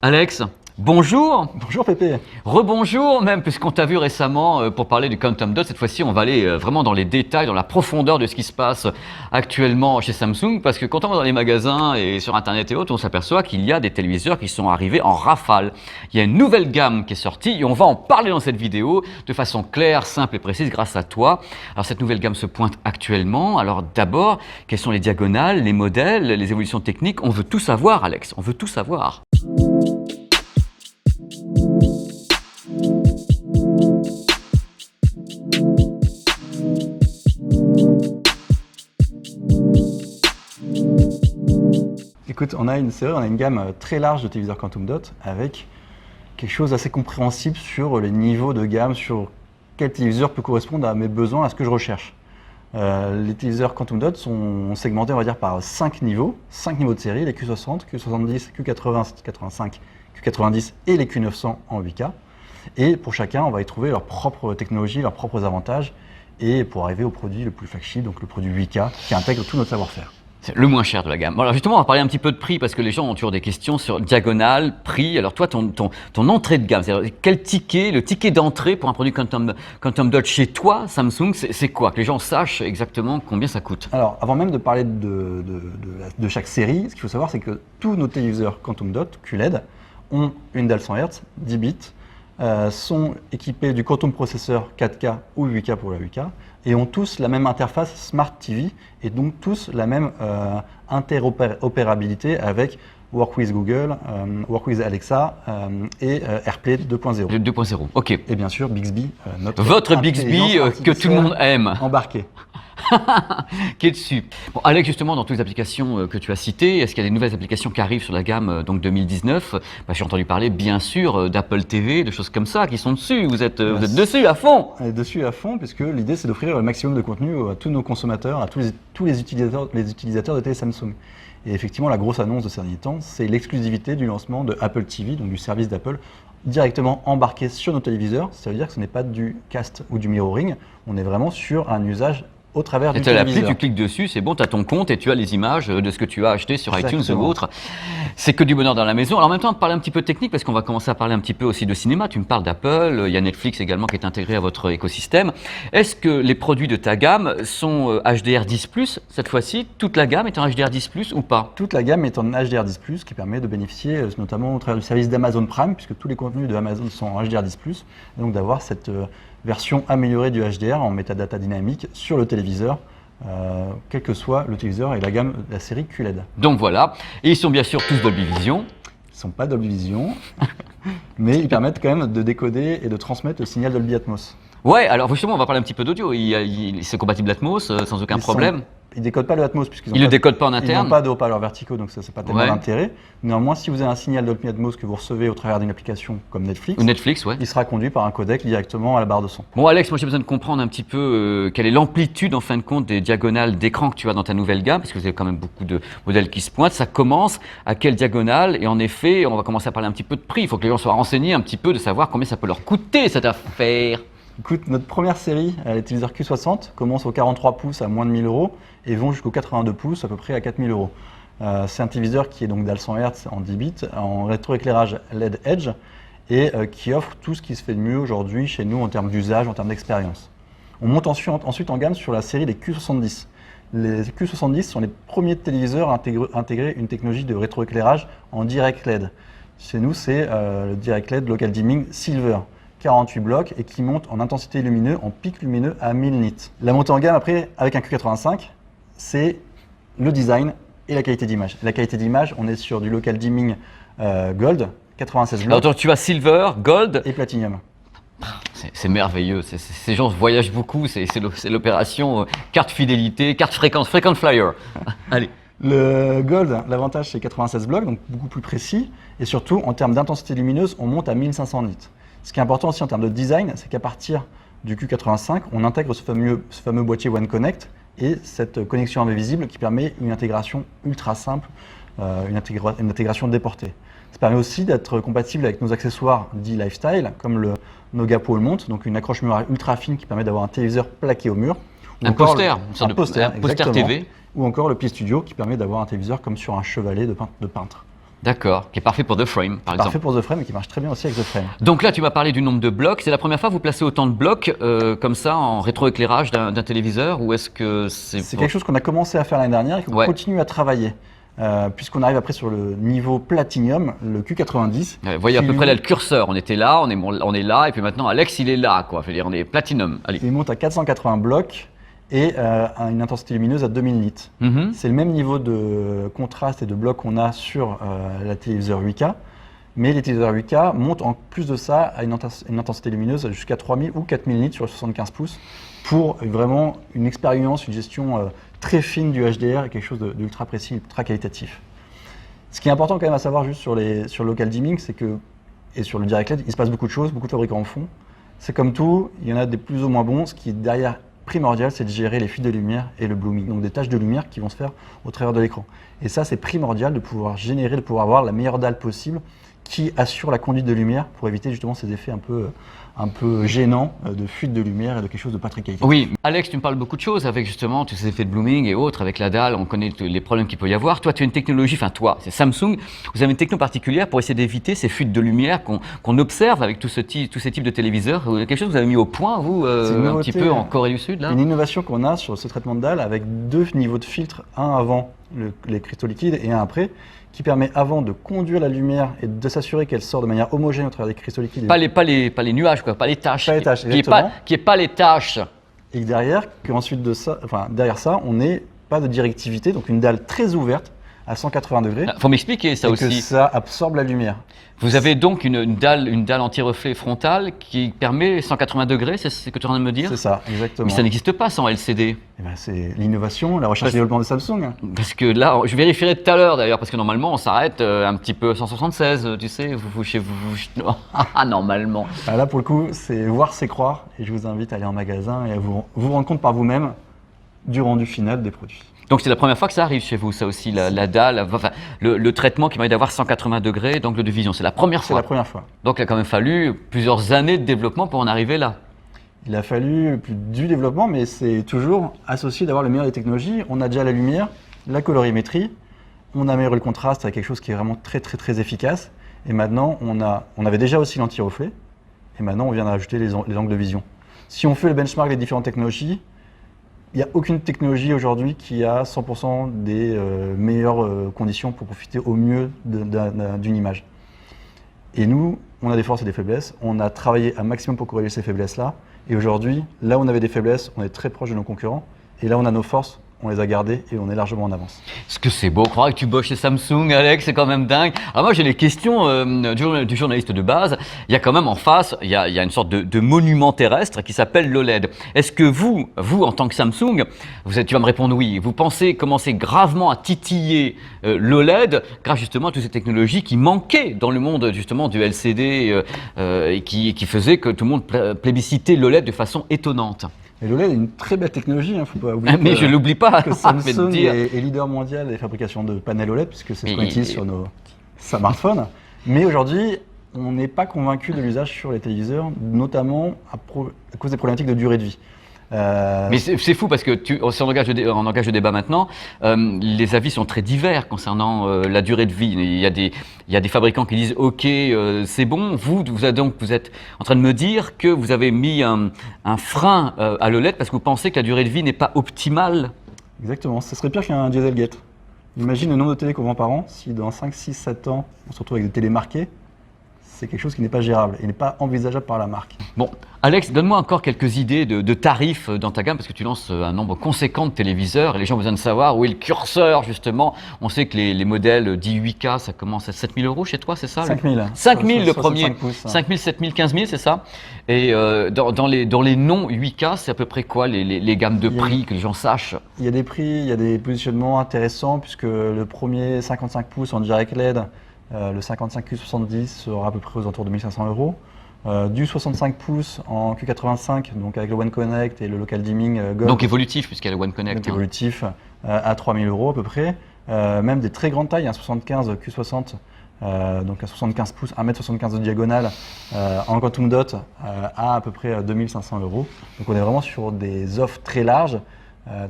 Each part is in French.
Alex, bonjour, Bonjour Pépé. rebonjour même, puisqu'on t'a vu récemment pour parler du Quantum Dot. Cette fois-ci, on va aller vraiment dans les détails, dans la profondeur de ce qui se passe actuellement chez Samsung, parce que quand on va dans les magasins et sur Internet et autres, on s'aperçoit qu'il y a des téléviseurs qui sont arrivés en rafale. Il y a une nouvelle gamme qui est sortie et on va en parler dans cette vidéo de façon claire, simple et précise grâce à toi. Alors cette nouvelle gamme se pointe actuellement. Alors d'abord, quelles sont les diagonales, les modèles, les évolutions techniques? On veut tout savoir, Alex, on veut tout savoir. Écoute, on a une gamme très large de téléviseurs Quantum Dot avec quelque chose d'assez compréhensible sur les niveaux de gamme, sur quel téléviseur peut correspondre à mes besoins, à ce que je recherche. Les téléviseurs Quantum Dot sont segmentés, on va dire, par 5 niveaux de série, les Q60, Q70, Q80, Q85, Q90 et les Q900 en 8K. Et pour chacun, on va y trouver leur propre technologie, leurs propres avantages, et pour arriver au produit le plus flagship, donc le produit 8K, qui intègre tout notre savoir-faire. C'est le moins cher de la gamme. Bon, alors justement, on va parler un petit peu de prix parce que les gens ont toujours des questions sur diagonale, prix. Alors toi, ton entrée de gamme, c'est-à-dire quel ticket, le ticket d'entrée pour un produit Quantum Dot chez toi, Samsung, c'est quoi? Que les gens sachent exactement combien ça coûte. Alors, avant même de parler de chaque série, ce qu'il faut savoir, c'est que tous nos téléviseurs Quantum Dot QLED ont une dalle 100 Hz, 10 bits, sont équipés du Quantum processeur 4K ou 8K pour la 8K, et ont tous la même interface Smart TV, et donc tous la même interopérabilité avec Work with Google, Work with Alexa et AirPlay 2.0. 2.0, ok. Et bien sûr, Bixby, notre Votre Bixby que tout le monde aime. embarqué. Qui est dessus. Bon, Alex, justement, dans toutes les applications que tu as citées, est-ce qu'il y a des nouvelles applications qui arrivent sur la gamme donc 2019? J'ai entendu parler, bien sûr, d'Apple TV, de choses comme ça qui sont dessus. Vous êtes dessus à fond. On est dessus à fond, puisque l'idée, c'est d'offrir le maximum de contenu à tous nos consommateurs, à tous les utilisateurs de télé Samsung. Et effectivement, la grosse annonce de ces derniers temps, c'est l'exclusivité du lancement de Apple TV, donc du service d'Apple, directement embarqué sur nos téléviseurs. Ça veut dire que ce n'est pas du cast ou du mirroring, on est vraiment sur un usage au travers du Tu as l'appli, téléviseur. tu cliques dessus, c'est bon, tu as ton compte et tu as les images de ce que tu as acheté sur iTunes ou Exactement. autre. C'est que du bonheur dans la maison. Alors en même temps, on va parler un petit peu de technique parce qu'on va commencer à parler un petit peu aussi de cinéma. Tu me parles d'Apple, il y a Netflix également qui est intégré à votre écosystème. Est-ce que les produits de ta gamme sont HDR10+, cette fois-ci? Toute la gamme est en HDR10+, ou pas? Toute la gamme est en HDR10+, qui permet de bénéficier notamment au travers du service d'Amazon Prime, puisque tous les contenus de Amazon sont en HDR10+, et donc d'avoir cette version améliorée du HDR en métadata dynamique sur le téléviseur, quel que soit le téléviseur et la gamme de la série QLED. Donc voilà. Et ils sont bien sûr tous Dolby Vision. Ils ne sont pas Dolby Vision, mais ils permettent quand même de décoder et de transmettre le signal Dolby Atmos. Ouais, alors justement, on va parler un petit peu d'audio. C'est compatible Atmos sans aucun problème. Ils ne décodent pas le Atmos, puisqu'ils Ils ne le décodent pas en ils interne. n'ont pas de haut-parleurs verticaux, donc ça n'a pas tellement Ouais. d'intérêt. Néanmoins, si vous avez un signal Dolby Atmos que vous recevez au travers d'une application comme Netflix, Ou Netflix, ouais. il sera conduit par un codec directement à la barre de son. Bon Alex, moi j'ai besoin de comprendre un petit peu quelle est l'amplitude en fin de compte des diagonales d'écran que tu as dans ta nouvelle gamme, parce que vous avez quand même beaucoup de modèles qui se pointent. Ça commence à quelle diagonale? Et en effet, on va commencer à parler un petit peu de prix. Il faut que les gens soient renseignés un petit peu de savoir combien ça peut leur coûter cette affaire. Écoute, notre première série, les téléviseurs Q60, commence au 43 pouces à moins de 1000 euros et vont jusqu'au 82 pouces à peu près à 4000 euros. C'est un téléviseur qui est donc dalle 100 Hz en 10 bits, en rétroéclairage LED Edge et qui offre tout ce qui se fait de mieux aujourd'hui chez nous en termes d'usage, en termes d'expérience. On monte ensuite en gamme sur la série des Q70. Les Q70 sont les premiers téléviseurs à intégrer une technologie de rétroéclairage en direct LED. Chez nous, c'est le direct LED Local Dimming Silver. 48 blocs et qui monte en intensité lumineuse, en pic lumineux à 1000 nits. La montée en gamme après, avec un Q85, c'est le design et la qualité d'image. La qualité d'image, on est sur du Local Dimming Gold, 96 blocs Alors tu as Silver, Gold. et Platinum. C'est merveilleux. Ces gens voyagent beaucoup. C'est l'opération carte fidélité, carte fréquence, frequent flyer. Allez. Le Gold, l'avantage c'est 96 blocs, donc beaucoup plus précis. Et surtout, en termes d'intensité lumineuse, on monte à 1500 nits. Ce qui est important aussi en termes de design, c'est qu'à partir du Q85, on intègre ce fameux boîtier One Connect et cette connexion invisible qui permet une intégration ultra simple, une intégration déportée. Ça permet aussi d'être compatible avec nos accessoires dits lifestyle, comme le Noga Pole Mount, donc une accroche muraille ultra fine qui permet d'avoir un téléviseur plaqué au mur. Un poster, une sorte de poster poster TV. Ou encore le P Studio qui permet d'avoir un téléviseur comme sur un chevalet de peintre. D'accord, qui est parfait pour The Frame, par exemple. Parfait pour The Frame et qui marche très bien aussi avec The Frame. Donc là, tu m'as parlé du nombre de blocs. C'est la première fois que vous placez autant de blocs comme ça en rétroéclairage d'un téléviseur ou est-ce que C'est quelque chose qu'on a commencé à faire l'année dernière et qu'on continue à travailler. Puisqu'on arrive après sur le niveau Platinum, le Q90. Vous voyez à peu près là le curseur. On était là, on est là, et puis maintenant Alex il est là, quoi. Je veux dire, on est Platinum. Allez. Il monte à 480 blocs et une intensité lumineuse à 2000 nits. C'est le même niveau de contraste et de bloc qu'on a sur la téléviseur 8K, mais les téléviseurs 8K montent en plus de ça à une intensité lumineuse jusqu'à 3000 ou 4000 nits sur le 75 pouces pour vraiment une expérience, une gestion très fine du HDR et quelque chose d'ultra précis, ultra qualitatif. Ce qui est important quand même à savoir juste sur le local dimming, c'est que, et sur le direct LED, il se passe beaucoup de choses, beaucoup de fabricants en font. C'est comme tout, il y en a des plus ou moins bons. Ce qui est derrière primordial, c'est de gérer les fuites de lumière et le blooming, donc des taches de lumière qui vont se faire au travers de l'écran. Et ça, c'est primordial de pouvoir générer, de pouvoir avoir la meilleure dalle possible qui assure la conduite de lumière pour éviter justement ces effets un peu gênants de fuite de lumière et de quelque chose de pas très qualitatif. Oui, Alex, tu me parles beaucoup de choses avec justement tous ces effets de blooming et autres, avec la dalle, on connaît les problèmes qu'il peut y avoir. Toi, tu as une technologie, enfin toi, c'est Samsung, vous avez une techno particulière pour essayer d'éviter ces fuites de lumière qu'on observe avec tous ces types de téléviseurs. Quelque chose que vous avez mis au point, vous, un petit peu en Corée du Sud là. Une innovation qu'on a sur ce traitement de dalle avec deux niveaux de filtre, un avant les cristaux liquides et un après, qui permet avant de conduire la lumière et de s'assurer qu'elle sort de manière homogène au travers des cristaux liquides. Pas les nuages, quoi, pas les taches. Pas les taches, qui est pas les taches. Et derrière ça, on n'est pas de directivité, donc une dalle très ouverte à 180 degrés. Faut m'expliquer ça et aussi. Que ça absorbe la lumière. Vous avez donc une dalle anti-reflet frontale qui permet 180 degrés, c'est ce que tu es en train de me dire? C'est ça, exactement. Mais ça n'existe pas sans LCD. Eh ben, c'est l'innovation, la recherche et développement de Samsung. Parce que là, je vérifierai tout à l'heure d'ailleurs, parce que normalement on s'arrête un petit peu 176, tu sais, chez vous. Normalement. Là pour le coup, c'est voir c'est croire et je vous invite à aller en magasin et à vous rendre compte par vous-même du rendu final des produits. Donc c'est la première fois que ça arrive chez vous, ça aussi, la dalle, enfin, le traitement qui permet d'avoir 180 degrés d'angle de vision, c'est la première fois. C'est la première fois. Donc il a quand même fallu plusieurs années de développement pour en arriver là. Il a fallu plus du développement, mais c'est toujours associé d'avoir le meilleur des technologies. On a déjà la lumière, la colorimétrie, on a amélioré le contraste avec quelque chose qui est vraiment très très très efficace. Et maintenant, on avait déjà aussi l'anti-reflet, et maintenant on vient d'ajouter les angles de vision. Si on fait le benchmark des différentes technologies, il n'y a aucune technologie aujourd'hui qui a 100% des meilleures conditions pour profiter au mieux d'une image. Et nous, on a des forces et des faiblesses. On a travaillé un maximum pour corriger ces faiblesses-là. Et aujourd'hui, là où on avait des faiblesses, on est très proche de nos concurrents. Et là où on a nos forces, on les a gardées et on est largement en avance. Est-ce que c'est beau, croire que tu bosses chez Samsung, Alex, c'est quand même dingue. Alors moi j'ai les questions du journaliste de base. Il y a quand même en face, il y a une sorte de monument terrestre qui s'appelle l'OLED. Est-ce que vous en tant que Samsung, tu vas me répondre oui, vous pensez commencer gravement à titiller l'OLED grâce justement à toutes ces technologies qui manquaient dans le monde justement du LCD et qui faisaient que tout le monde plébiscitait l'OLED de façon étonnante? Et l'OLED est une très belle technologie, faut pas oublier. Mais je l'oublie pas. Que Samsung est leader mondial des fabrications de panels OLED, puisque c'est ce qu'on utilise sur nos smartphones. Mais aujourd'hui, on n'est pas convaincu de l'usage sur les téléviseurs, notamment à cause des problématiques de durée de vie. Mais c'est fou parce que si on engage le débat maintenant, les avis sont très divers concernant la durée de vie. Il y a des fabricants qui disent OK, c'est bon. Vous êtes en train de me dire que vous avez mis un frein à l'OLED parce que vous pensez que la durée de vie n'est pas optimale. Exactement, ce serait pire qu'un Dieselgate. Imagine le nombre de télés qu'on vend par an, si dans 5, 6, 7 ans, on se retrouve avec des télés marquées. C'est quelque chose qui n'est pas gérable et n'est pas envisageable par la marque. Bon, Alex, donne-moi encore quelques idées de tarifs dans ta gamme, parce que tu lances un nombre conséquent de téléviseurs et les gens ont besoin de savoir où est le curseur, justement. On sait que les modèles dits 8K, ça commence à 7 000 € chez toi, c'est ça? 5 000. 5 000 le premier. Pouces, 5 000, 7 000, 15 000, c'est ça? Et dans les non 8K, c'est à peu près quoi les gammes de prix, que les gens sachent? Il y a des prix, il y a des positionnements intéressants, puisque le premier 55 pouces en direct LED, le 55Q70 sera à peu près aux alentours de 1 500 €. Du 65 pouces en Q85, donc avec le One Connect et le Local Dimming Gold. Donc évolutif, puisqu'il y a le One Connect. Donc évolutif à 3 000 € à peu près. Même des très grandes tailles, un 75 Q60, donc un 75 pouces, 1m75 de diagonale en Quantum Dot à peu près 2 500 €. Donc on est vraiment sur des offres très larges.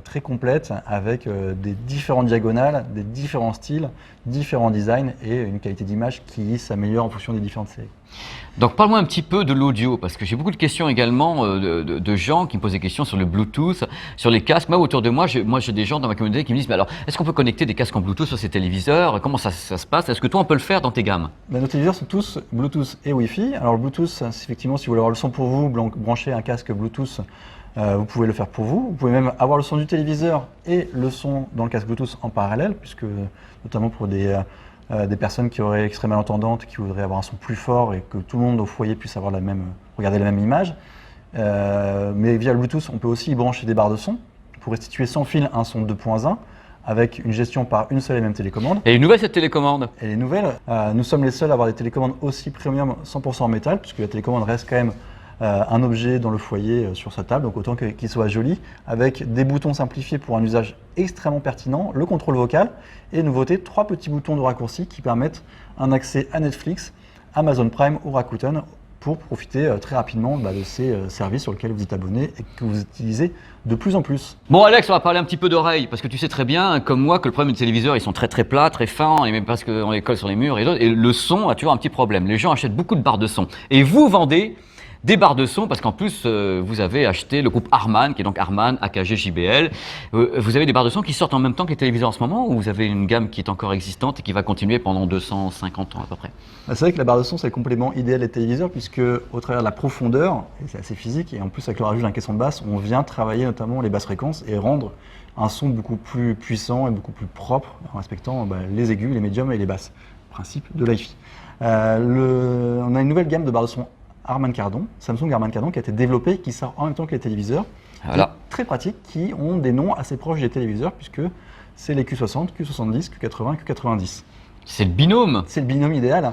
très complète avec des différentes diagonales, des différents styles, différents designs et une qualité d'image qui s'améliore en fonction des différentes séries. Donc parle-moi un petit peu de l'audio, parce que j'ai beaucoup de questions également de gens qui me posent des questions sur le Bluetooth, sur les casques. Moi, autour de moi, j'ai des gens dans ma communauté qui me disent, mais alors, est-ce qu'on peut connecter des casques en Bluetooth sur ces téléviseurs? Comment ça se passe? Est-ce que toi, on peut le faire dans tes gammes? Nos téléviseurs sont tous Bluetooth et Wi-Fi. Alors le Bluetooth, c'est effectivement, si vous voulez avoir le son pour vous, branchez un casque Bluetooth, vous pouvez le faire pour vous. Vous pouvez même avoir le son du téléviseur et le son dans le casque Bluetooth en parallèle, puisque notamment pour des personnes qui auraient extrêmement malentendantes, qui voudraient avoir un son plus fort et que tout le monde au foyer puisse avoir regarder la même image. Mais via le Bluetooth, on peut aussi y brancher des barres de son pour restituer sans fil un son 2.1 avec une gestion par une seule et même télécommande. Et une nouvelle cette télécommande? Elle est nouvelle. Nous sommes les seuls à avoir des télécommandes aussi premium 100% en métal, puisque la télécommande reste quand même un objet dans le foyer sur sa table, donc autant qu'il soit joli, avec des boutons simplifiés pour un usage extrêmement pertinent, le contrôle vocal et nouveauté, 3 petits boutons de raccourci qui permettent un accès à Netflix, Amazon Prime ou Rakuten pour profiter très rapidement de ces services sur lesquels vous êtes abonné et que vous utilisez de plus en plus. Bon Alex, on va parler un petit peu d'oreilles, parce que tu sais très bien, comme moi, que le problème des téléviseurs, ils sont très très plats, très fins, et même parce qu'on les colle sur les murs et d'autres, et le son a toujours un petit problème. Les gens achètent beaucoup de barres de son. Et vous vendez des barres de son, parce qu'en plus, vous avez acheté le groupe Harman, qui est donc Harman, AKG, JBL. Vous avez des barres de son qui sortent en même temps que les téléviseurs en ce moment, ou vous avez une gamme qui est encore existante et qui va continuer pendant 250 ans à peu près? C'est vrai que la barre de son, c'est le complément idéal des téléviseurs, puisque au travers de la profondeur, et c'est assez physique, et en plus avec le rajout d'un caisson de basse, on vient travailler notamment les basses fréquences et rendre un son beaucoup plus puissant et beaucoup plus propre, en respectant les aigus, les médiums et les basses. Principe de l'hi-fi. On a une nouvelle gamme de barres de son Harman Kardon, Samsung Harman Kardon, qui a été développée, qui sort en même temps que les téléviseurs. Voilà. Très pratique, qui ont des noms assez proches des téléviseurs, puisque c'est les Q60, Q70, Q80, Q90. C'est le binôme. C'est le binôme idéal.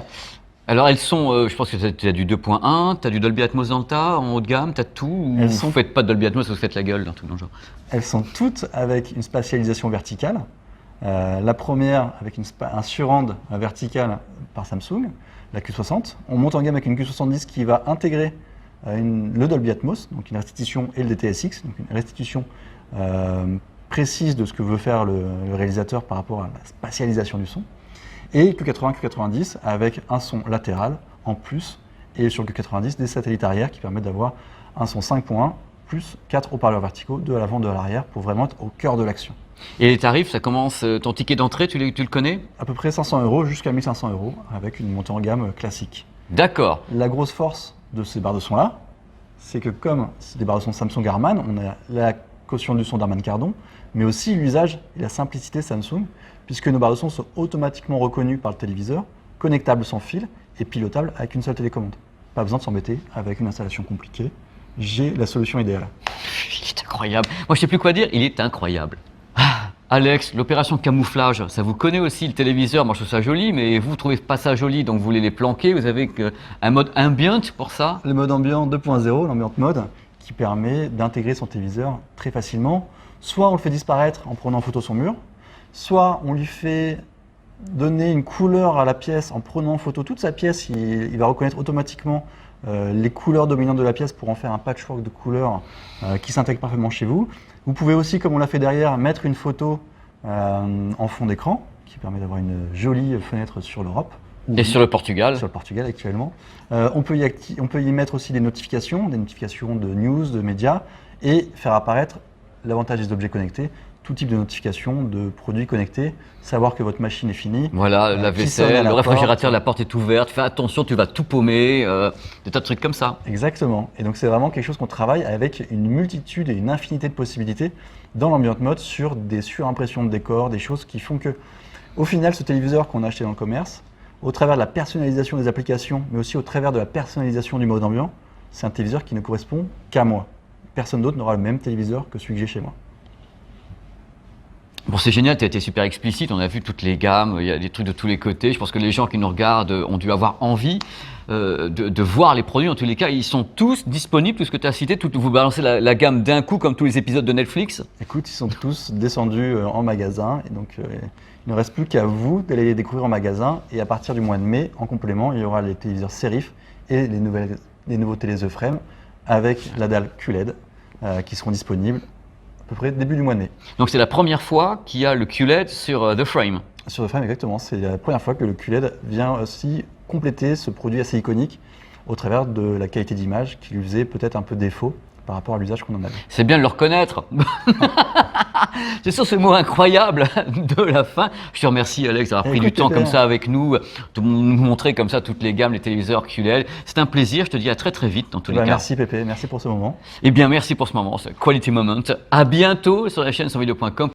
Alors elles sont, je pense que tu as du 2.1, tu as du Dolby Atmos dans le tas, en haut de gamme, tu as tout, ou vous ne faites pas de Dolby Atmos, vous faites la gueule, un truc dans le genre? Elles sont toutes avec une spatialisation verticale. La première avec un surround vertical par Samsung, la Q60. On monte en gamme avec une Q70 qui va intégrer le Dolby Atmos, donc une restitution, et le DTSX, donc une restitution précise de ce que veut faire le réalisateur par rapport à la spatialisation du son. Et Q80, Q90 avec un son latéral en plus, et sur le Q90 des satellites arrière qui permettent d'avoir un son 5.1 plus 4 haut-parleurs verticaux, 2 à l'avant, 2 à l'arrière, pour vraiment être au cœur de l'action. Et les tarifs, ça commence, ton ticket d'entrée, tu le connais? À peu près 500 € jusqu'à 1500 € avec une montée en gamme classique. D'accord. La grosse force de ces barres de son là, c'est que comme c'est des barres de son Samsung Harman, on a la caution du son d'Harman Kardon, mais aussi l'usage et la simplicité Samsung, puisque nos barres de son sont automatiquement reconnues par le téléviseur, connectables sans fil et pilotables avec une seule télécommande. Pas besoin de s'embêter avec une installation compliquée. J'ai la solution idéale. Il est incroyable. Moi, je sais plus quoi dire, il est incroyable. Ah, Alex, l'opération camouflage, ça vous connaît aussi le téléviseur? Moi, je trouve ça joli, mais vous ne trouvez pas ça joli, donc vous voulez les planquer. Vous avez un mode ambient pour ça? Le mode ambiant 2.0, l'ambient mode, qui permet d'intégrer son téléviseur très facilement. Soit on le fait disparaître en prenant en photo son mur, soit on lui fait donner une couleur à la pièce en prenant en photo toute sa pièce. Il va reconnaître automatiquement les couleurs dominantes de la pièce pour en faire un patchwork de couleurs qui s'intègre parfaitement chez vous. Vous pouvez aussi, comme on l'a fait derrière, mettre une photo en fond d'écran qui permet d'avoir une jolie fenêtre sur l'Europe. Et sur le Portugal. Sur le Portugal actuellement. On peut y mettre aussi des notifications de news, de médias, et faire apparaître l'avantage des objets connectés, tout type de notifications de produits connectés, savoir que votre machine est finie. Voilà, la vaisselle, le réfrigérateur, la porte est ouverte, fais attention, tu vas tout paumer, des tas de trucs comme ça. Exactement. Et donc c'est vraiment quelque chose qu'on travaille avec une multitude et une infinité de possibilités dans l'ambient mode sur des surimpressions de décors, des choses qui font que, au final, ce téléviseur qu'on a acheté dans le commerce, au travers de la personnalisation des applications, mais aussi au travers de la personnalisation du mode ambiant, c'est un téléviseur qui ne correspond qu'à moi. Personne d'autre n'aura le même téléviseur que celui que j'ai chez moi. Bon, c'est génial, tu as été super explicite, on a vu toutes les gammes, il y a des trucs de tous les côtés. Je pense que les gens qui nous regardent ont dû avoir envie de voir les produits. En tous les cas, ils sont tous disponibles, tout ce que tu as cité, vous balancez la gamme d'un coup comme tous les épisodes de Netflix? Écoute, ils sont tous descendus en magasin, et donc il ne reste plus qu'à vous d'aller les découvrir en magasin. Et à partir du mois de mai, en complément, il y aura les téléviseurs Serif et les nouveaux télé The Frame avec la dalle QLED qui seront disponibles à peu près début du mois de mai. Donc c'est la première fois qu'il y a le QLED sur The Frame. Sur The Frame, exactement. C'est la première fois que le QLED vient aussi compléter ce produit assez iconique au travers de la qualité d'image qui lui faisait peut-être un peu défaut par rapport à l'usage qu'on en avait. C'est bien de le reconnaître. C'est sur ce mot incroyable de la fin. Je te remercie Alex d'avoir pris du temps comme ça avec nous, de nous montrer comme ça toutes les gammes, les téléviseurs QLED. C'est un plaisir, je te dis à très très vite dans tous les cas. Merci Pépé, merci pour ce moment. Eh bien merci pour ce moment, ce Quality Moment. À bientôt sur la chaîne sonvideo.com.